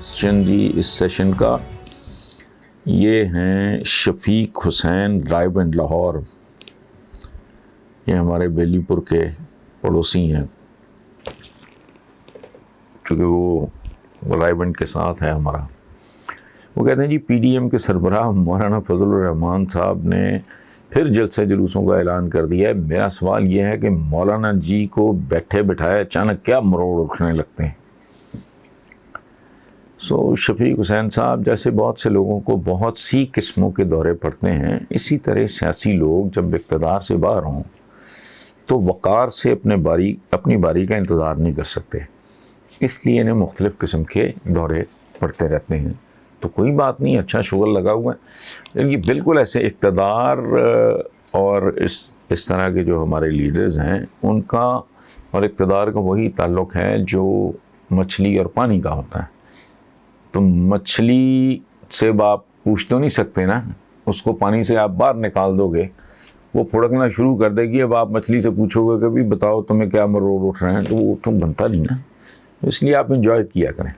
Question جی اس session کا یہ ہیں شفیق حسین رائے بند لاہور. یہ ہمارے بیلی پور کے پڑوسی ہیں چونکہ وہ رائے بند کے ساتھ ہے ہمارا. وہ کہتے ہیں جی پی ڈی ایم کے سربراہ مولانا فضل الرحمان صاحب نے پھر جلسہ جلوسوں کا اعلان کر دیا ہے. میرا سوال یہ ہے کہ مولانا جی کو بیٹھے بٹھائے اچانک کیا مروڑ اٹھنے لگتے ہیں. شفیق حسین صاحب جیسے بہت سے لوگوں کو بہت سی قسموں کے دورے پڑتے ہیں، اسی طرح سیاسی لوگ جب اقتدار سے باہر ہوں تو وقار سے اپنی باری کا انتظار نہیں کر سکتے، اس لیے انہیں مختلف قسم کے دورے پڑتے رہتے ہیں. تو کوئی بات نہیں، اچھا شغل لگا ہوا ہے. لیکن یہ بالکل ایسے اقتدار اور اس طرح کے جو ہمارے لیڈرز ہیں ان کا اور اقتدار کا وہی تعلق ہے جو مچھلی اور پانی کا ہوتا ہے. تو مچھلی سے آپ پوچھ تو نہیں سکتے نا، اس کو پانی سے آپ باہر نکال دو گے وہ پھڑکنا شروع کر دے گی. اب آپ مچھلی سے پوچھو گے کہ بھی بتاؤ تمہیں کیا مروڑ اٹھ رہے ہیں، تو وہ تو بنتا نہیں نا. اس لیے آپ انجوائے کیا کریں.